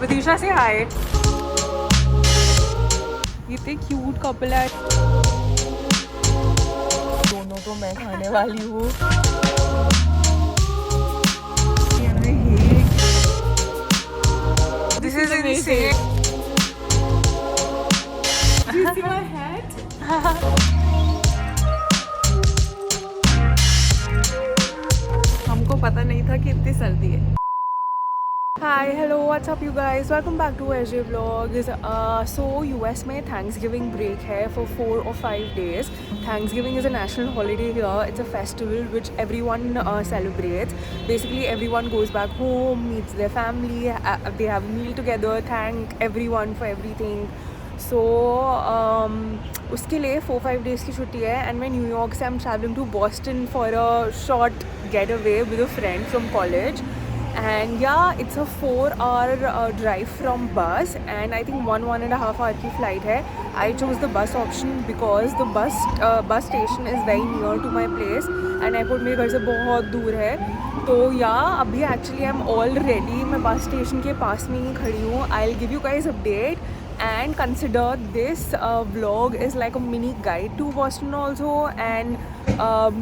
विदिशा से हाय। इतने cute couple है। दोनों तो मैं खाने वाली हूँ। This is insane. Do you see my hat? हमको पता नहीं था कि इतनी सर्दी है। Hi, hello, what's up you guys? Welcome back to SJ Vlogs. So US में Thanksgiving break है for 4 or 5 days. Thanksgiving is a national holiday here. It's a festival which everyone celebrates. Basically everyone goes back home, meets their family, they have a meal together, thank everyone for everything. So उसके लिए 4-5 days की छुट्टी है and मैं New York से I'm traveling to Boston for a short getaway with a friend from college. And yeah, it's a 4-hour drive from bus and I think 1.5 hour की flight है. I chose the bus option because the bus station is very near to my place and airport मेरे घर से बहुत दूर है. तो yeah, अभी actually I'm all ready. मैं bus station के पास में ही खड़ी हूँ. I'll give you guys update and consider this vlog is like a mini guide to Boston also and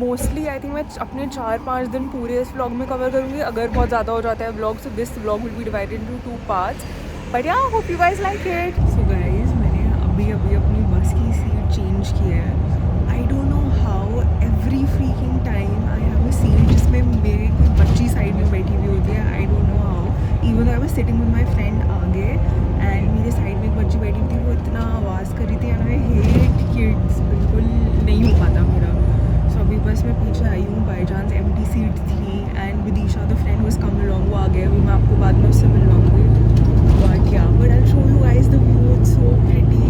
mostly I think मैं अपने 4-5 दिन पूरे इस vlog में cover करूँगी. अगर बहुत ज़्यादा हो जाता है vlog, so this vlog will be divided into 2 parts. But yeah, hope you guys like it. So guys, मैंने अभी अपनी बस की सीट चेंज की है. I don't know how every freaking time I have a seat जिसमें मेरी कोई बच्ची साइड में बैठी हुई होती है. I don't know how. Even though I was sitting with my friend आगे and मेरे साइड में एक बच्ची बैठी हुई थी, वो इतना आवाज़ कर रही थी and I hate kids. बिल्कुल नहीं हो पाता मेरा. So अभी बस मैं पीछे आई हूँ, बाई चांस empty seat थी and Vidisha the friend was coming along, वो आ गए. मैं आपको बाद में उससे मिल लूँगी. But yeah, but I'll show you guys the view. It's so pretty.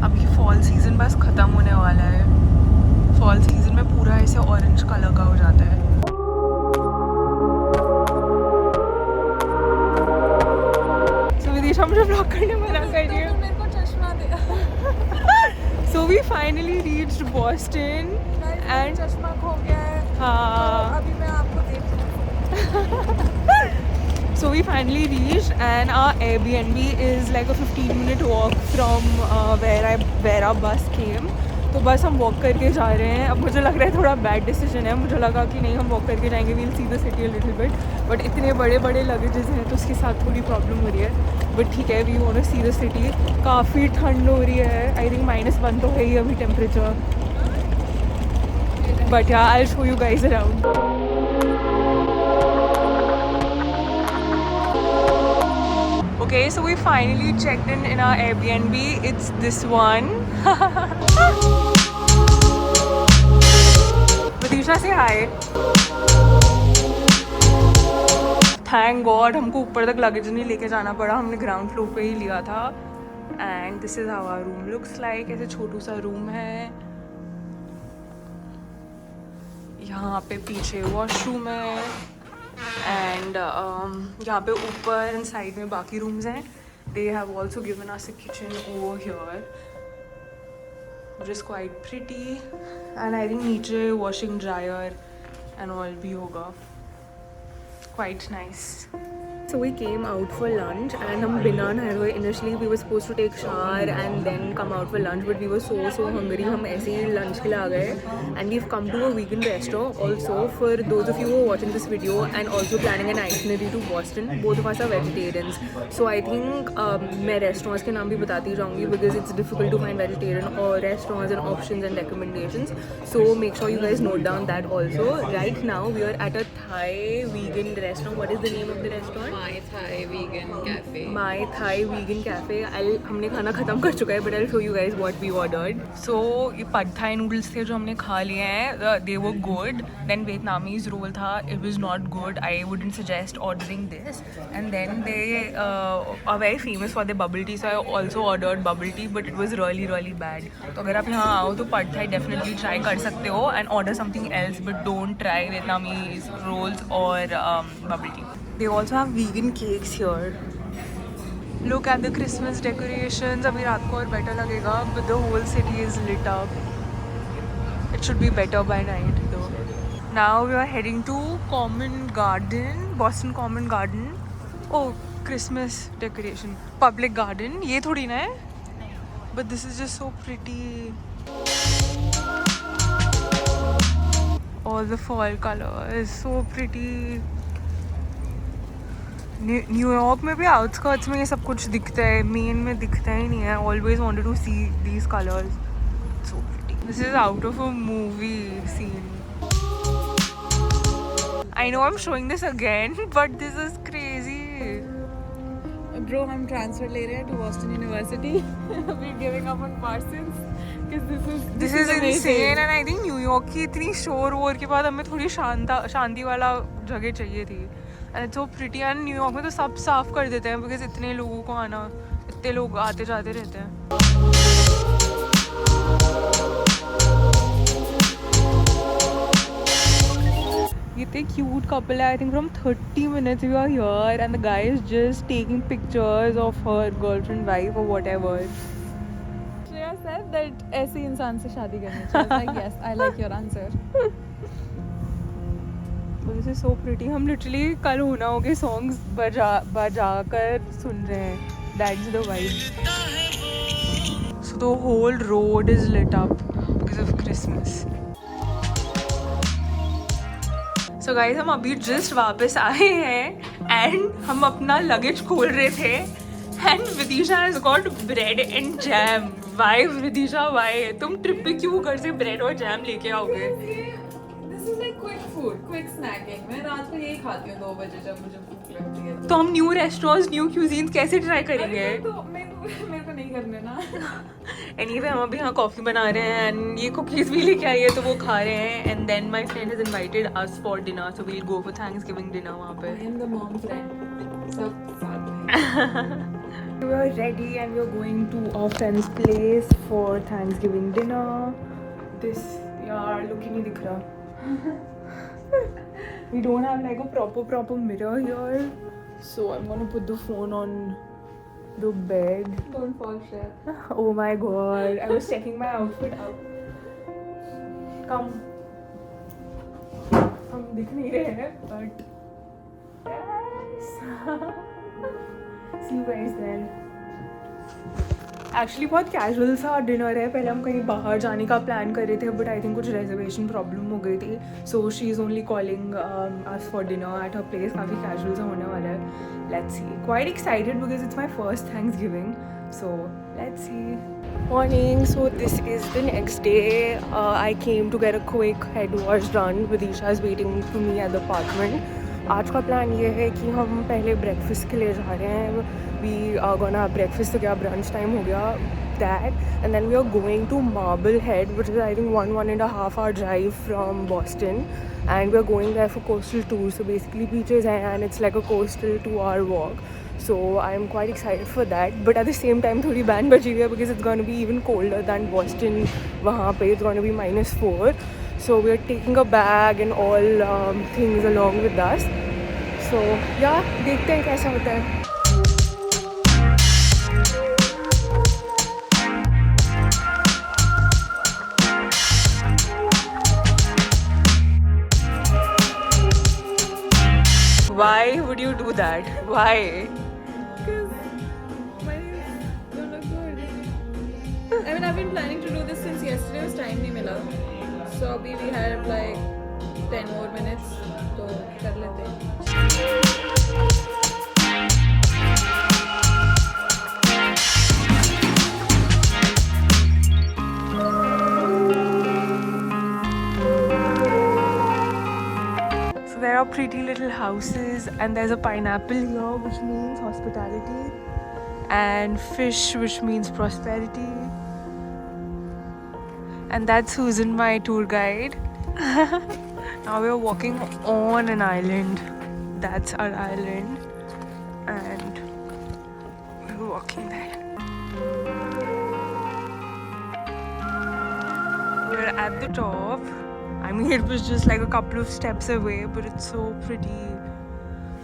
अभी फॉल सीज़न बस ख़त्म होने वाला है. फॉल सीज़न में पूरा ऐसे ऑरेंज कलर का हो जाता है. So विदिशा मुझे ब्लॉग करने मना कर रही है. मेरे को चश्मा दे. So we finally reached Boston and चश्मा खो गया है. हाँ. तो अभी मैं आपको देख. So we finally reached and our Airbnb is like a 15-minute walk from where our bus came. तो बस हम वॉक करके जा रहे हैं. अब मुझे लग रहा है थोड़ा बैड डिसीजन है. मुझे लगा कि नहीं हम वॉक करके जाएंगे, we'll see the city a little bit. But इतने बड़े लगेजेस हैं तो उसके साथ थोड़ी प्रॉब्लम हो रही है. बट ठीक है, we want to see the city. काफ़ी ठंड हो रही है. आई थिंक -1 तो है ही अभी टेम्परेचर. बट या I will show you guys around. Okay, so we finally checked in our Airbnb. It's this one. Vidisha से हाय. Thank God हमको ऊपर तक लगेज नहीं लेके जाना पड़ा. हमने ग्राउंड फ्लोर पे ही लिया था. And this is how our room looks like. ऐसे छोटू सा रूम है. यहाँ पे पीछे वॉशरूम है. एंड यहाँ पे ऊपर एंड साइड में बाकी रूम्स हैं. They have also given us a kitchen over here which is quite pretty. And I think नीचे वॉशिंग ड्रायर एंड ऑल भी होगा. Quite nice. So we came out for lunch and हम बिना नहाए हुए, initially we were supposed to take shower and then come out for lunch but we were so hungry. हम ऐसे ही lunch के लिए आ गए and we've come to a vegan restaurant also. For those of you who are watching this video and also planning an itinerary to Boston, both of us are vegetarians. So I think मैं restaurants के नाम भी बताती जाऊँगी because it's difficult to find vegetarian or restaurants and options and recommendations. So make sure you guys note down that also. Right now we are at a Thai vegan restaurant. What is the name of the restaurant? My Thai Vegan Cafe. My Thai Vegan Cafe. हमने खाना ख़त्म कर चुका है but I'll show you guys what we ordered. So ये per Thai noodles थे जो हमने खा लिए हैं. They were good. Then Vietnamese roll था. It was not good. I wouldn't suggest ordering this. And then they are very famous for their bubble tea. So I also ordered bubble tea but it was really bad. तो अगर आप यहाँ आओ तो per Thai definitely try कर सकते हो and order something else but don't try Vietnamese rolls or bubble tea. They also have vegan cakes here. Look at the Christmas decorations. अभी रात को और better लगेगा but the whole city is lit up. It should be better by night though. Now we are heading to Common Garden, Boston Common Garden. Oh, Christmas decoration, public garden. ये थोड़ी ना है, but this is just so pretty. All the fall colors, so pretty. New York में भी outskirts में ये सब कुछ दिखता है, मेन में दिखता ही नहीं है. Always wanted to see these colours. So pretty. This is out of a movie scene. I know I am showing this again, but this is crazy. Bro, हम ट्रांसफर ले रहे हैं to Boston University. We're giving up on Parsons because this is insane. And I think New York की इतनी शोर वोर के बाद हमें थोड़ी शांति वाला जगह चाहिए थी. And it's so pretty. And New York में तो सब साफ कर देते हैं बिकॉज इतने लोगों को आना, इतने लोग आते जाते रहते हैं. ये इतने क्यूट कपल है. I think from 30 minutes we are here and the guy is just taking pictures of her girlfriend, wife और व्हाटएवर. Shreya said that ऐसे इंसान से शादी करनी चाहिए. I was like, yes, I like your answer. This is so pretty. हम literally कल होना हो के सॉन्ग्स बजा कर सुन रहे हैं. That's the vibe. So the whole road is lit up because of Christmas. So guys, हम अभी जस्ट वापस आए हैं एंड हम अपना लगेज खोल रहे थे and Vidisha has got bread and jam. Why Vidisha, why तुम ट्रिप पे क्यों घर से ब्रेड और जैम लेके आओगे? This is like quick food, quick snacking. मैं रात को यही खाती हूँ 2 बजे जब मुझे भूख लगती है. तो हम न्यू रेस्टोरेंट्स, न्यू क्यूजीन्स कैसे ट्राई करेंगे? तो मेरे को नहीं करने ना. Anyway, हम अभी यहाँ कॉफ़ी बना रहे हैं एंड ये कुकीज़ भी लेके आई है तो वो खा रहे हैं. And then my friend is invited us for dinner, so we'll go for Thanksgiving dinner वहाँ पे. I am the mom friend. सब साथ में. We are ready and we are going to our friend's place for Thanksgiving dinner. This यार look ही नहीं दिख रहा. We don't have like a proper mirror here, so I'm gonna put the phone on the bed. Don't fall, Shreya. Oh my god, I was checking my outfit out. Come. हम दिख नहीं रहे हैं but yes. See you guys then. Actually बहुत casual सा dinner है. पहले हम कहीं बाहर जाने का प्लान कर रहे थे बट आई थिंक कुछ रिजर्वेशन प्रॉब्लम हो गई थी, so she is only calling us for dinner at her place. काफ़ी कैजुअल सा होने वाला है. Let's see. Quite excited because it's my first Thanksgiving, so let's see. Morning. So this is the next day. I came to get a quick head wash done. Vidisha is waiting for me at the apartment. आज का plan ये है कि हम पहले breakfast के लिए जा रहे हैं. We are gonna have breakfast. तो क्या ब्रंच टाइम हो गया that. And then we are going to Marblehead, which is I think 1.5 hour drive from Boston. And we are going there for coastal tour. So basically beaches हैं and it's like a coastal 2-hour walk. So I am quite excited for that. But at the same time थोड़ी band बजी हुई है because it's going to be even colder than Boston. वहाँ पे it's going to be -4. So we are taking a bag and all things along with us. So yeah, देखते हैं कैसा होता है. Why would you do that? Why? Because my nails don't look good. I mean, I've been planning to do this since yesterday. Was time नहीं मिला. So अभी we have like 10 more minutes. तो कर लेते हैं. There are pretty little houses and there's a pineapple here which means hospitality, and fish which means prosperity, and that's Susan, my tour guide. Now we are walking on an island. That's our island and we're walking there. We're at the top. I mean, it was just like a couple of steps away, but it's so pretty.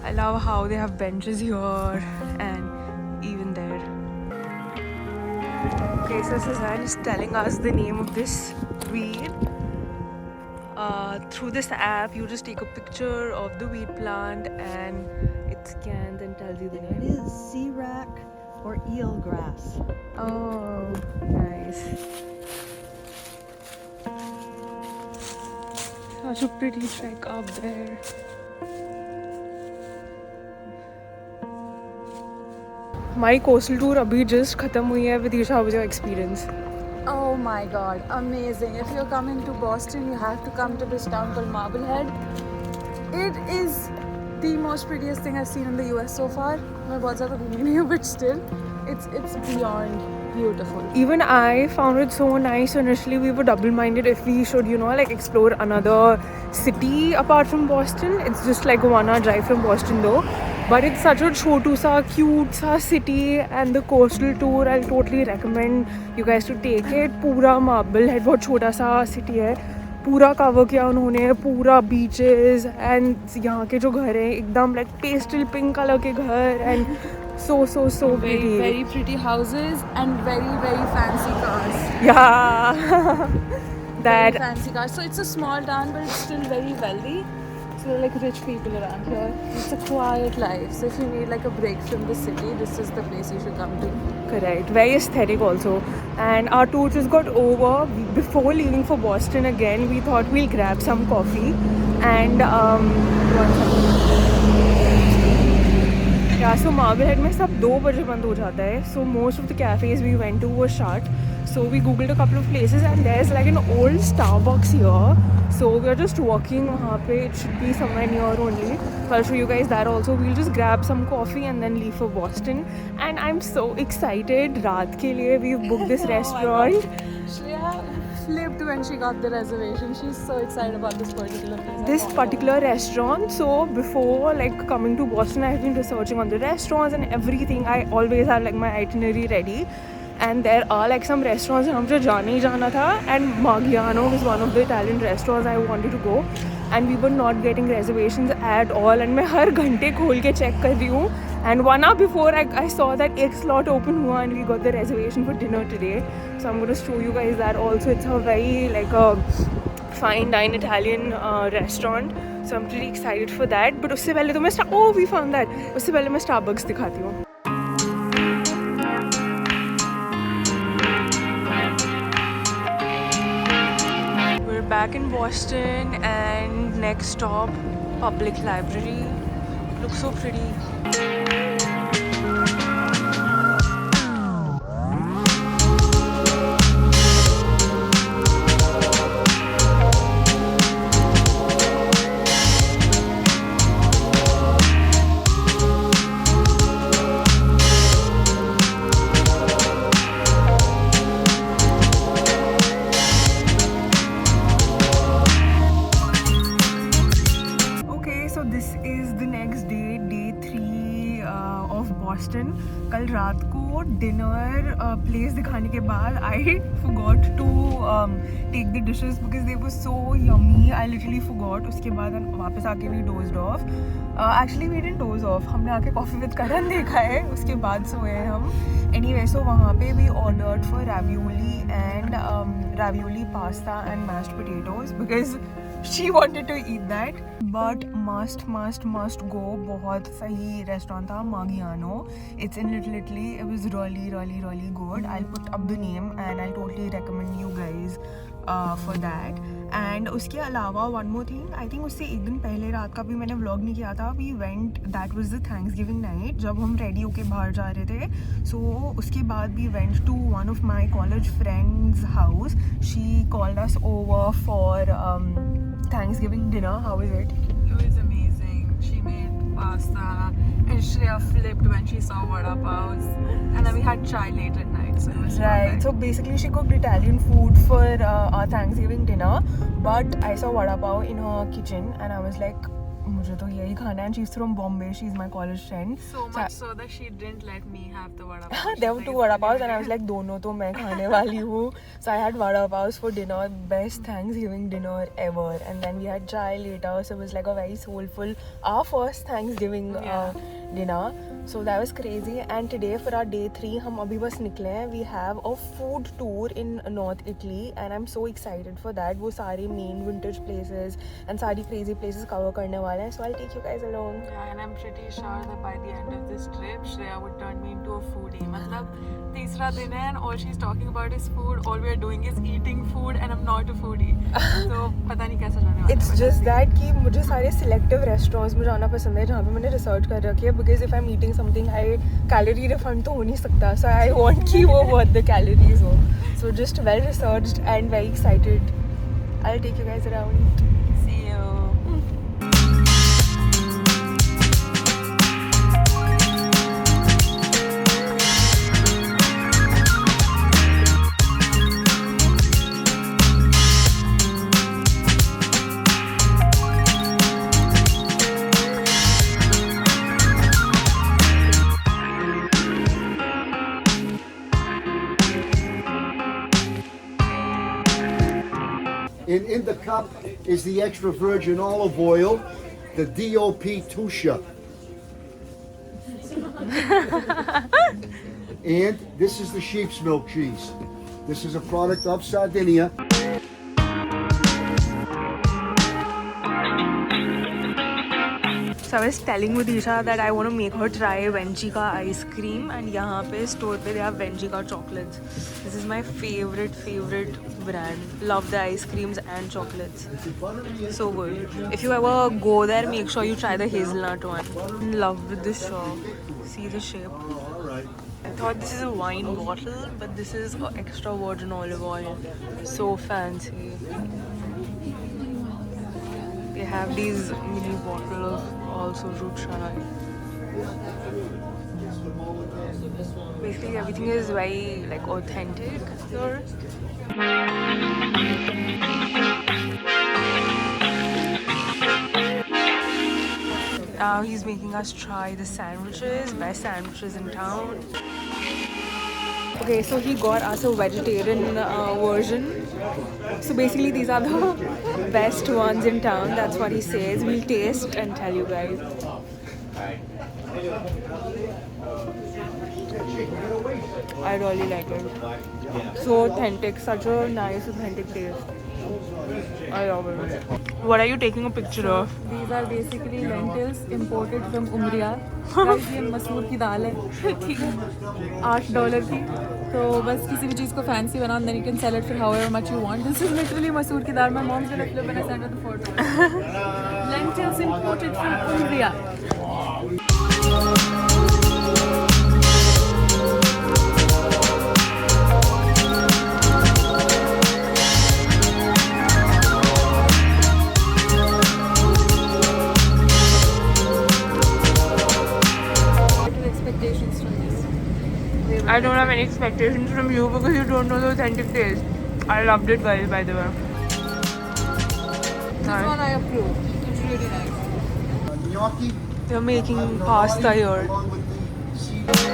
I love how they have benches here and even there. Okay, so Suzanne is telling us the name of this breed. through this app. You just take a picture of the wheat plant and it scans and tells you the It name. is sea rack or eel grass. Oh, nice. Such a pretty trek up there. हमारी coastal tour अभी just खत्म हुई है. Vidisha, how was your experience? Oh my god, amazing. If you're coming to Boston, you have to come to this town called Marblehead. It is the most prettiest thing I've seen in the US so far. मैं बहुत ज़्यादा घूमी नहीं हूँ, but still, it's beyond beautiful. Even I found it so nice. Initially, we were double-minded if we should, like explore another city apart from Boston. It's just like a 1-hour drive from Boston though. But it's such a chotu-sa, cute-sa city, and the coastal tour, I'll totally recommend you guys to take it. पूरा Marblehead बहुत छोटा-सा city है. पूरा cover किया उन्होंने, पूरा beaches and यहाँ के जो घर हैं एकदम like pastel pink color के घर and so pretty. Very pretty houses and very fancy cars. Yeah. Very fancy cars. So it's a small town, but it's still very wealthy. So there are like rich people around here. It's a quiet life. So if you need like a break from the city, this is the place you should come to. Correct. Very aesthetic also. And our tour just got over. Before leaving for Boston again, we thought we'll grab some coffee. And yeah, so Marblehead में सब 2 बजे बंद हो जाता है. So most of the cafes we went to were shut. So we googled a couple of places and there's like an old Starbucks here. So we are just walking वहाँ पे. It should be somewhere near only. So I'll show you guys that also. We'll just grab some coffee and then leave for Boston. And I'm so excited. रात के लिए we've booked this restaurant. Shreya flipped when she got the reservation. She's so excited about this particular place. This particular restaurant. So before like coming to Boston, I've been researching on the restaurants and everything. I always have like my itinerary ready. And there are like some restaurants and मुझे जाना ही जाना था. And Magliano was one of the Italian restaurants I wanted to go. And we were not getting reservations at all. And मैं हर घंटे खोल के check कर रही हूँ. And 1 hour before I saw that एक slot open हुआ and we got the reservation for dinner today. So I'm going to show you guys that also. It's a very like a fine dine Italian restaurant. So I'm pretty excited for that. But उससे पहले तो मैं we found that. उससे पहले मैं Starbucks दिखाती हूँ. Back in Boston and next stop public library. Looks so pretty. कल रात को डिनर प्लेस दिखाने के बाद आई forgot to take the dishes because they were so yummy. I literally forgot. उसके बाद वापस आके we dozed off. Actually we didn't doze off. हमने आके कॉफ़ी विद करण देखा है, उसके बाद सोए हैं हम. Anyway, so वहाँ पे we ordered for ravioli and ravioli pasta and mashed potatoes because she wanted to eat that. But must go. बहुत सही restaurant था, Maggiano. It's in Little Italy. It was really good. I'll put up the name and I'll totally recommend you guys for that. And उसके अलावा one more thing, I think उससे एक दिन पहले रात का भी मैंने vlog नहीं किया था. We went, that was the Thanksgiving night, जब हम ready होके बाहर जा रहे थे. So उसके बाद we went to one of my college friends' house. She called us over for Thanksgiving dinner. How was it? It was amazing. She made pasta and Shreya flipped when she saw vada paos. And then we had chai late at night. So it was right. perfect. So basically she cooked Italian food for our Thanksgiving dinner. But I saw vada pav in her kitchen and I was like, मुझे तो यही खाना है. And she's from Bombay. She's my college friend. So much so that she didn't let me have the vada pav. There were 2 vada pavs and I was like, दोनों तो मैं खाने वाली हूँ. So I had vada pavs for dinner. Best Thanksgiving dinner ever. And then we had chai later. So it was like a very soulful, our first Thanksgiving dinner. So that was crazy. And today for our day 3 हम अभी बस निकले हैं. We have a food tour in North Italy and I'm so excited for that. वो सारे main vintage places and सारी crazy places cover करने वाले हैं. So I'll take you guys along. Yeah, and I'm pretty sure that by the end of this trip, Shreya would turn me into a foodie. मतलब तीसरा दिन है and all she's talking about is food. All we are doing is eating food and I'm not a foodie. So पता नहीं कैसा जाने वाला है. It's just that कि मुझे सारे selective restaurants में जाना पसंद है जहाँ पे मैंने research कर रखी है. Because if I'm eating something high calorie refund तो हो नहीं सकता. So I want कि वो worth the calories हो. So just well researched and very excited. I'll take you guys around. See you. And in the cup is the extra virgin olive oil, the DOP Tusha. And this is the sheep's milk cheese. This is a product of Sardinia. So I was telling Vidisha that I want to make her try Venchika ice cream and यहाँ पे store पे they have Venchika chocolates. This is my favorite brand. Love the ice creams and chocolates. So good. If you ever go there, make sure you try the hazelnut one. In love with this shop. See the shape. I thought this is a wine bottle, but this is extra virgin olive oil. So fancy. They have these mini bottles also to try. Basically everything is very like authentic here. Now he's making us try the sandwiches, best sandwiches in town. Okay, so he got us a vegetarian version. So basically these are the best ones in town, that's what he says. We'll taste and tell you guys. I really like it. So authentic, such a nice authentic taste. I love it. What are you taking a picture of? These are basically lentils imported from Umbria. Guys, ये मसूर की दाल है, ठीक है, $8 की. तो बस किसी भी चीज़ को fancy बना, then you can sell it for however much you want. This is literally मसूर की दाल. My mom's gonna flip when I send her the photo. Lentils imported from Umbria. I don't have any expectations from you because you don't know the authentic taste. I loved it, guys, by the way. This one I approve. It's really nice. Gnocchi. They're making pasta here. Along with the seafood.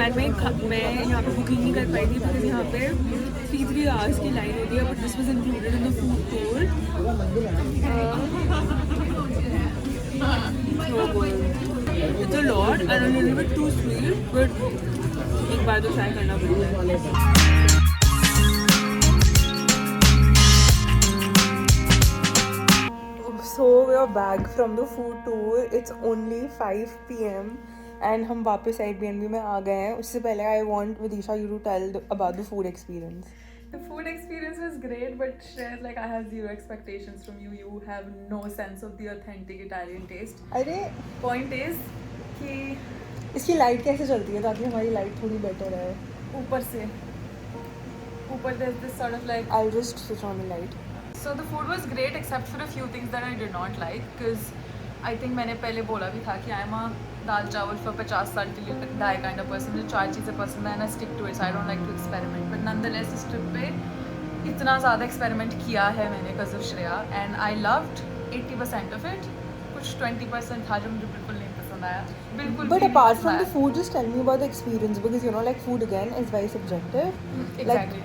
And मैं यहाँ पे booking नहीं कर पाई थी because यहाँ पे 3 hours की line होती है, but this was included in the food tour. So good. It's a lot and a little bit too sweet, but एक बार तो try करना पड़ेगा. So we are back from the food tour. It's only 5 PM. And हम वापस Airbnb में आ गए हैं. उससे पहले I want Vidisha you to tell about the food experience. The food experience was great, but Shreya's like, I have zero expectations from you. You have no sense of the authentic Italian taste. अरे Point is कि इसकी light कैसे चलती है ताकि हमारी light थोड़ी better है? ऊपर से ऊपर there's this sort of like. I'll just switch on the light. So the food was great except for a few things that I did not like because I think मैंने पहले बोला भी था कि I'm a दाल चावल for 50 साल के लिए die kind of person. मुझे 4 चीज़ें पसंद है and I stick to it, so I don't like to experiment. But nonetheless इस trip पे इतना ज़्यादा experiment किया है मैंने because of Shreya and I loved 80% of it. कुछ 20% था जो मुझे बिल्कुल नहीं पसंद आया बिल्कुल But भी नहीं apart पसंद from the आया। food, just tell me about the experience, because you know, like, food again is very subjective. Exactly.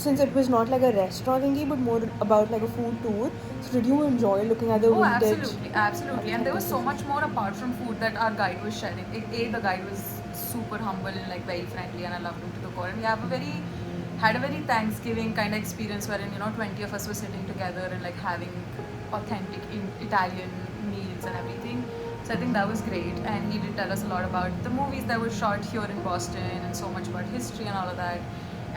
Since it was not like a restaurant thingy, but more about like a food tour. So did you enjoy looking at the Oh, vintage? absolutely. And there was so much more apart from food that our guide was sharing. The guide was super humble and like very friendly, and I loved him to the core. And we had a very Thanksgiving kind of experience wherein 20 of us were sitting together and like having authentic Italian meals and everything. So I think that was great, and he did tell us a lot about the movies that were shot here in Boston and so much about history and all of that,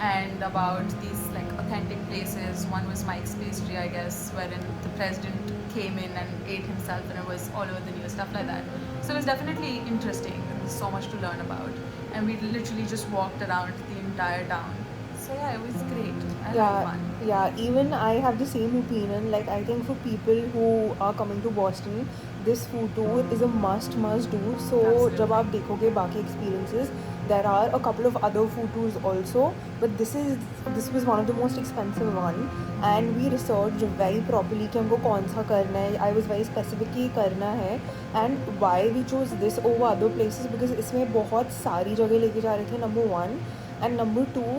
and about these like authentic places. One was Mike's Pastry, I guess, wherein the president came in and ate himself, and it was all over the news, stuff like that. So it was definitely interesting. There was so much to learn about, and we literally just walked around the entire town. So yeah, it was great. I had fun. Yeah, even I have the same opinion. Like, I think for people who are coming to Boston, this food tour is a must do. So Absolutely. जब आप देखोगे बाकी experiences, there are a couple of other food tours also, but this was one of the most expensive one, and we researched very properly कि हमको कौन सा करना है. I was very specific कि करना है, and why we chose this over other places, because इसमें बहुत सारी जगह लेके जा रहे थे, number one. And number two,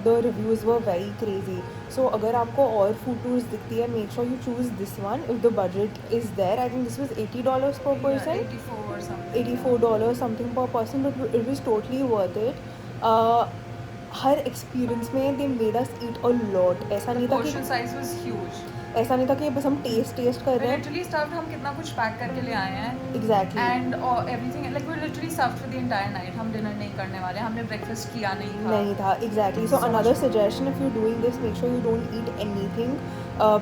the reviews were very crazy. So अगर आपको और food tours दिखती है, make sure you choose this one if the budget is there. I think this was $80 per person. Yeah, 84 or something. $84 something per person, but it was totally worth it. Her experience में they made us eat a lot. ऐसा The नहीं था portion कि size was huge. ऐसा नहीं था कि बस हम टेस्ट कर रहे हैं. Literally stuffed. हम कितना कुछ पैक करके ले आए हैं. Exactly. And everything like we're literally stuffed for the entire night. हम dinner नहीं करने वाले. हमने breakfast किया नहीं था. Exactly. So another suggestion, if you're doing this, make sure you don't eat anything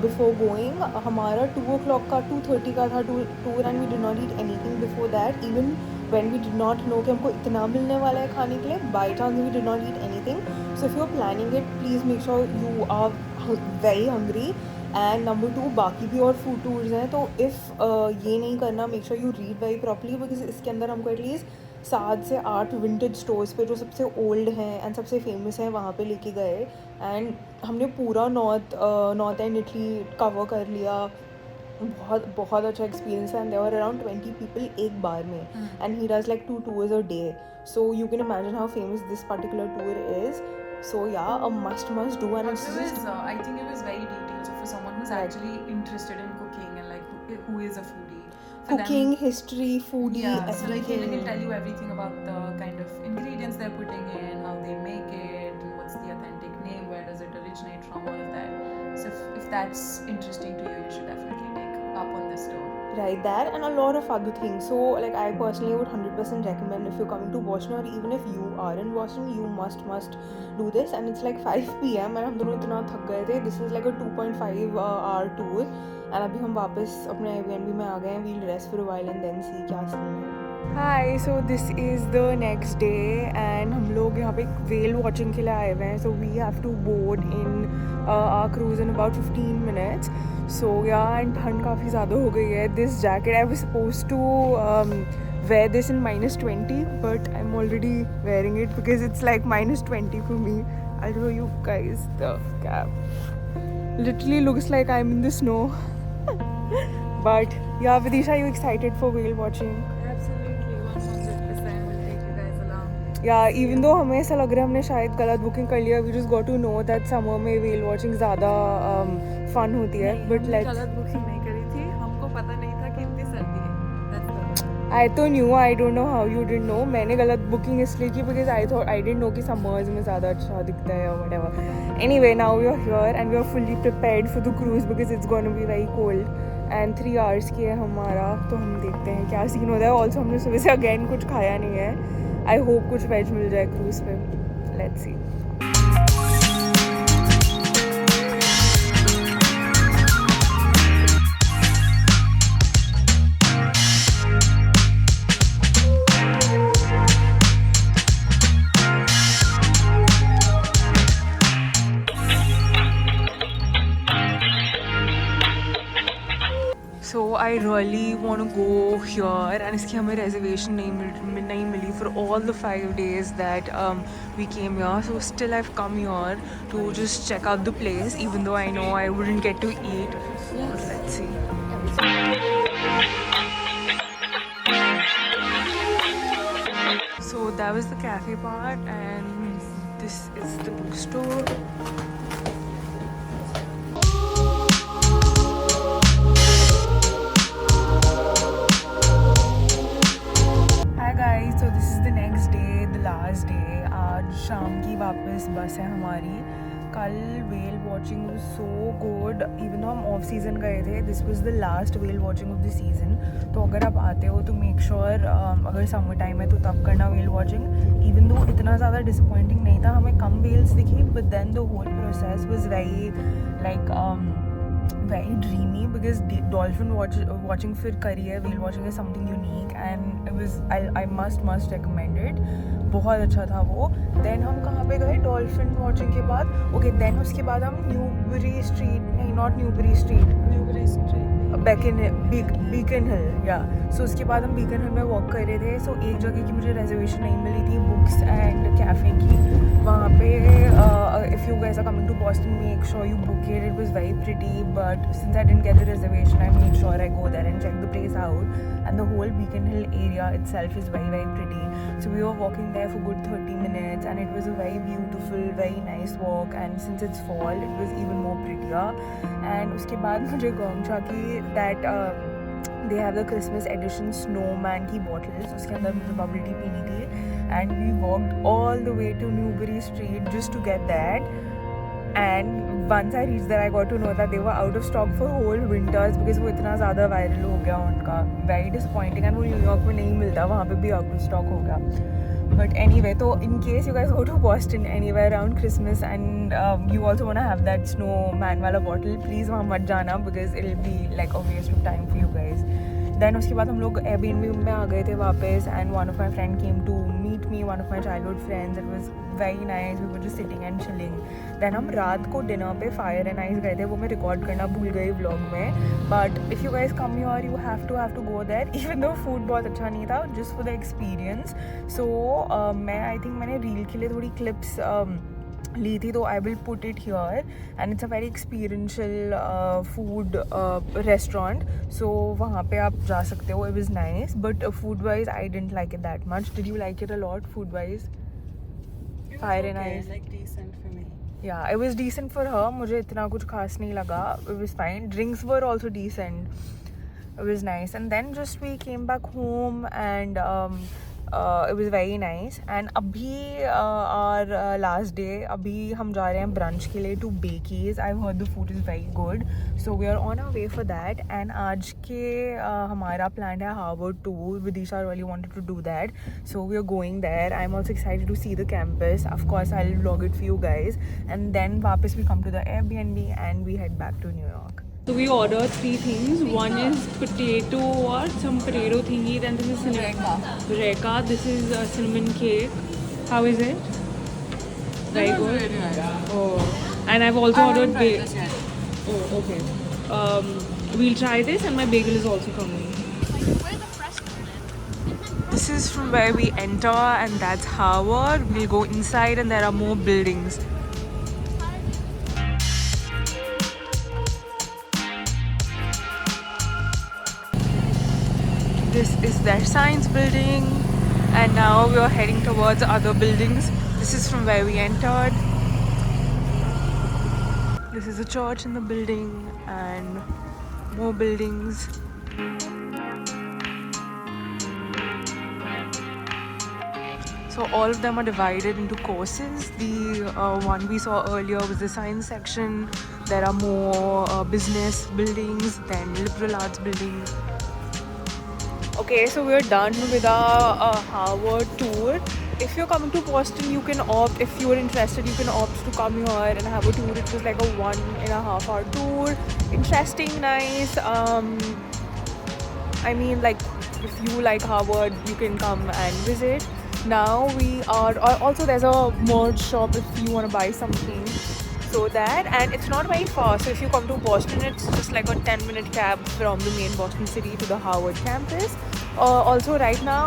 before going. हमारा 2 o'clock का 2:30 का था tour, and we did not eat anything before that. Even when we did not know कि हमको इतना मिलने वाला है खाने के लिए, by chance we did not eat anything. So if you're planning it, please make sure you are very hungry. And number two, बाकी भी और food tours हैं, तो if ये नहीं करना, make sure you read very properly, because इसके अंदर हमको at least 7 से 8 विंटेज स्टोर्स पे जो सबसे ओल्ड हैं एंड सबसे फेमस हैं वहाँ पे लेके गए, एंड हमने पूरा नॉर्थ एंड इटली कवर कर लिया. बहुत अच्छा एक्सपीरियंस है, and there were around 20 people एक बार में, and he does like 2 tours a day. So you can imagine how famous this particular tour is. So yeah, a must do. And it's just, I think it was very detailed. So for someone who's actually interested in cooking and like who is a foodie, for cooking, them, history, foodie, yeah, so like everything. he'll tell you everything about the kind of ingredients they're putting in, how they make it, and what's the authentic name, where does it originate from, all of that. So if that's interesting to you, you should definitely take up on this tour. Right, that and a lot of other things. So like, I personally would 100% recommend, if you're coming to Boston, or even if you are in Boston, you must do this. And it's like 5 PM and हम दोनों इतना थक गए थे. This is like a 2.5 hour tour, and अभी हम वापस अपने Airbnb में आ गए हैं. We'll rest for a while and then see क्या सीन है. Hi, so this is the next day, and हम लोग यहाँ पे whale watching के लिए आए हुए हैं. So we have to board in our cruise in about 15 minutes. So yeah, and ठंड काफ़ी ज़्यादा हो गई है. This jacket, I was supposed to wear this in -20, but I'm already wearing it because it's like -20 for me. I'll show you guys the cap. Literally looks like I'm in the snow. But yeah, Vidisha, are you excited for whale watching? Absolutely, 100% will take you guys along. Yeah, even though हमें ऐसा लग रहा है हमने शायद गलत booking कर लिया, we just got to know that summer में whale watching ज़्यादा fun होती है. But let's. गलत बुकिंग नहीं करी थी. हमको पता नहीं था कि इतनी सर्दी है. That's the I तो knew, I don't know how you didn't know. मैंने गलत बुकिंग इसलिए की because I didn't know कि summers में ज़्यादा अच्छा दिखता है or whatever. Anyway, now we are here and we are fully prepared for the cruise because it's going to be very cold. And 3 hours की है हमारा, तो हम देखते हैं क्या सीन होता है. Also हमने सुबह से again कुछ खाया नहीं है. I hope कुछ वेज मिल जाए क्रूज पे. Let's see. So I really want to go here, and इसकी हमें reservation नहीं मिली for all the 5 days that we came here. So still I've come here to just check out the place, even though I know I wouldn't get to eat. But let's see. that was the cafe part, and this is the bookstore. Hi guys, so this is the next day, the last day. आज शाम की वापस बस है हमारी. कल whale watching was so good. Even though हम off season गए थे, this was the last whale watching of the season. तो अगर आप आते हो तो make sure अगर summer time है तो तब करना whale watching. Even though इतना ज़्यादा disappointing नहीं था, हमें कम whales दिखी, but then the whole process was very like very dreamy because dolphin watching फिर करी है. Whale watching is something unique and it was I must recommend it. बहुत अच्छा था वो. देन हम कहाँ पे गए डॉल्फिन वॉचिंग के बाद? ओके देन उसके बाद हम न्यूबरी स्ट्रीट, नहीं नॉट न्यूबरी स्ट्रीट, बीकन हिल, या सो उसके बाद हम बीकन हिल में वॉक कर रहे थे. सो एक जगह की मुझे रिजर्वेशन नहीं मिली थी बुक्स एंड कैफ़े की. वहाँ पे if you guys are coming to Boston make sure you book it. It was very pretty but since I didn't get the reservation I made sure I go there and check the place out. And the whole Beacon Hill area itself is very pretty. So we were walking there for good 30 minutes and it was a very beautiful, very nice walk, and since it's fall it was even more prettier. And उसके बाद मुझे गौमशा की that they have the Christmas edition snowman की bottles, उसके अंदर मुझे bubble tea पीनी थी, and we walked all the way to Newbury Street just to get that. And once I reached there, I got to know that they were out of stock for whole winters because वो इतना ज़्यादा viral हो गया उनका. Very disappointing. And वो New York में नहीं मिलता, वहाँ पे भी out of stock हो गया. But anyway, so in case you guys go to Boston anywhere around Christmas and you also want to have that snowman वाला bottle, please वहाँ मत जाना because it'll be like a waste of time for you guys. Then उसके बाद हम लोग Airbnb में आ गए थे वापस, and one of my friend came to meet me, one of my childhood friends. It was very nice. We were just sitting and chilling. Then हम रात को dinner पे Fire and Ice गए थे. वो मैं record करना भूल गई vlog में. But if you guys come here, you have to go there. Even though food बहुत अच्छा नहीं था, just for the experience. So मैं I think मैंने reel के लिए थोड़ी clips ली थी, तो I will put it here. And it's a very experiential food restaurant, so वहाँ पे आप जा सकते हो. It was nice but food wise I didn't like it that much. Did you like it a lot food wise? Fire and ice like decent for me. Yeah it was decent for her. मुझे इतना कुछ खास नहीं लगा. It was fine. Drinks were also decent. It was nice. And then just we came back home and it was very nice. And abhi our last day, abhi hum ja rahe hain brunch ke liye to Bakey's. I've heard the food is very good, so we are on our way for that. And aaj ke hamara planned hai Harvard tour. Vidisha really wanted to do that, so we are going there. I'm also excited to see the campus. Of course I'll vlog it for you guys. And then wapas we come to the Airbnb and we head back to New York. So we ordered 3 things. One is potato or some potato thingy. Then this is Reka. This is cinnamon cake. How is it? Very good. Really nice. Oh, and I've also ordered this yet. Oh, okay. We'll try this, and my bagel is also coming. This is from where we enter, and that's Harvard. We'll go inside, and there are more buildings. This is their science building, and now we are heading towards other buildings. This is from where we entered. This is a church in the building and more buildings. So all of them are divided into courses. The one we saw earlier was the science section. There are more business buildings, then liberal arts buildings. Okay, so we're done with our Harvard tour. If you're coming to Boston, you can opt, if you're interested, you can opt to come here and have a tour. It was like a 1.5 hour tour. Interesting, nice. I mean, like, if you like Harvard, you can come and visit. Now we are, also there's a merch shop if you want to buy something. So that, and it's not very far. So if you come to Boston, it's just like a 10-minute cab from the main Boston city to the Harvard campus. Also right now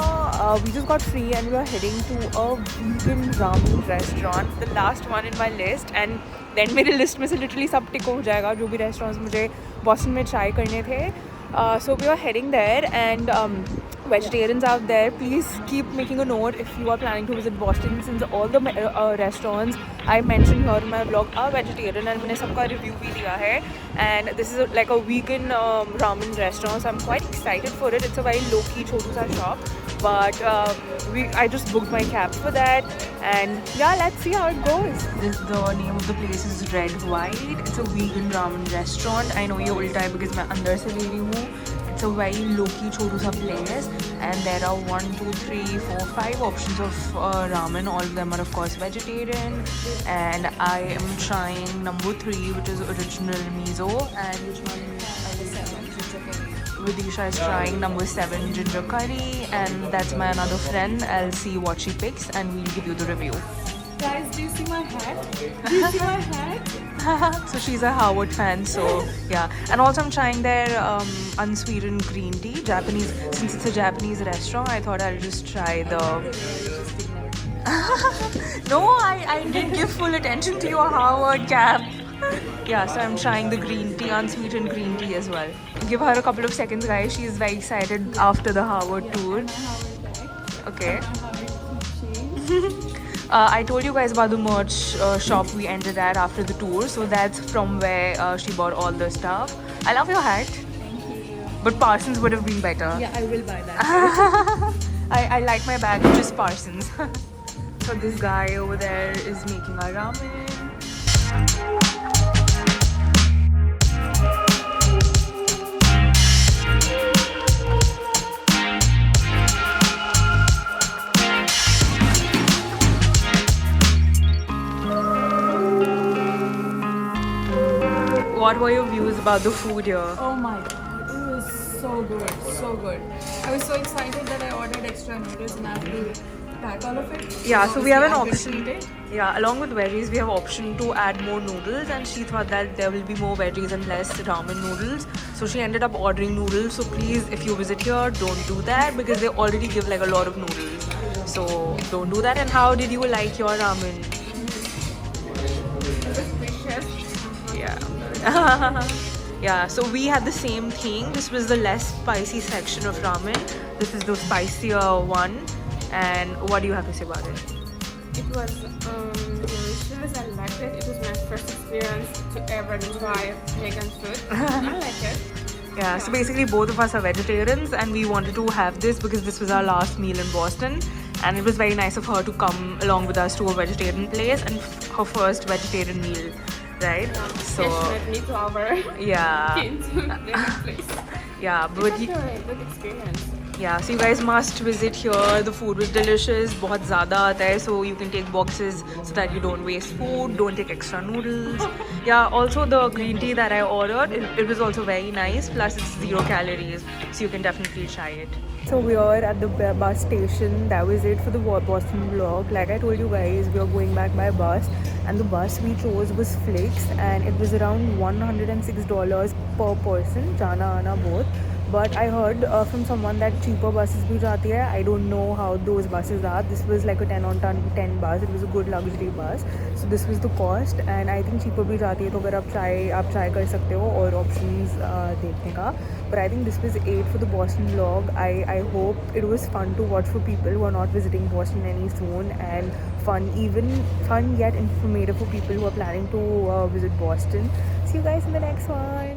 we just got free and we are heading to a vegan ramen restaurant, the last one in my list. And then मेरे list में से literally सब tick हो जाएगा जो भी restaurants मुझे Boston में try करने थे. So we are heading there, and vegetarians out there, please keep making a note if you are planning to visit Boston, since all the restaurants I mentioned here in my vlog are vegetarian and मैंने सबका review भी दिया है. And this is like a vegan ramen restaurant, so I'm quite excited for it. It's a very low-key छोटू सा shop, but I just booked my cab for that, and yeah, let's see how it goes. The name of the place is Red White. It's a vegan ramen restaurant. I know ये उल्टा है because मैं अंदर से ले रही हूँ. It's a very low-key छोटू सा place, and there are 1, 2, 3, 4, 5 options of ramen. All of them are of course vegetarian, and I am trying number 3, which is original miso, and which one? Vidisha is trying number 7, ginger curry, and that's my another friend. I'll see what she picks and we'll give you the review. Guys, do you see my hat? Do you see my hat? So she's a Howard fan, so yeah. And also I'm trying their unsweetened green tea, Japanese. Since it's a Japanese restaurant, I thought I'll just try the... No, I didn't give full attention to your Howard cap. Yeah, so I'm trying the green tea, unsweetened green tea as well. Give her a couple of seconds, guys. She is very excited after the Howard tour. Okay. I told you guys about the merch shop we ended at after the tour, so that's from where she bought all the stuff. I love your hat. Thank you. But Parsons would have been better. Yeah, I will buy that. I like my bag, which is Parsons. So this guy over there is making our ramen. What were your views about the food here? Oh my god, it was so good, so good. I was so excited that I ordered extra noodles and I have to pack all of it. Yeah, so we have an Obviously, I option. couldn't eat it. Yeah, along with veggies, we have option to add more noodles, and she thought that there will be more veggies and less ramen noodles. So she ended up ordering noodles. So please, if you visit here, don't do that because they already give like a lot of noodles. So don't do that. And how did you like your ramen? Yeah. Yeah, so we had the same thing. This was the less spicy section of ramen. This is the spicier one. And what do you have to say about it? It was delicious. I liked it. It was my first experience to ever try vegan food. I like it. Yeah, so basically both of us are vegetarians and we wanted to have this because this was our last meal in Boston, and it was very nice of her to come along with us to a vegetarian place and her first vegetarian meal, right? So Definitely to our yeah, place. yeah, but It was a good experience. yeah, so you guys must visit here. The food was delicious. बहुत ज़्यादा आता है, so you can take boxes so that you don't waste food. Don't take extra noodles. Yeah, also the green tea that I ordered, it was also very nice. Plus it's 0 calories, so you can definitely try it. So we are at the bus station. That was it for the Boston vlog. Like I told you guys, we are going back by bus, and the bus we chose was Flix, and it was around $106 per person, jana aana both. But I heard from someone that cheaper buses bhi jati hai. I don't know how those buses are. This was like a 10 on 10 bus. It was a good luxury bus. So this was the cost, and I think cheaper bhi jati hai. तो अगर आप try कर सकते हो और options देखने का. But I think this was it for the Boston vlog. I hope it was fun to watch for people who are not visiting Boston any soon, and fun yet informative for people who are planning to visit Boston. See you guys in the next one.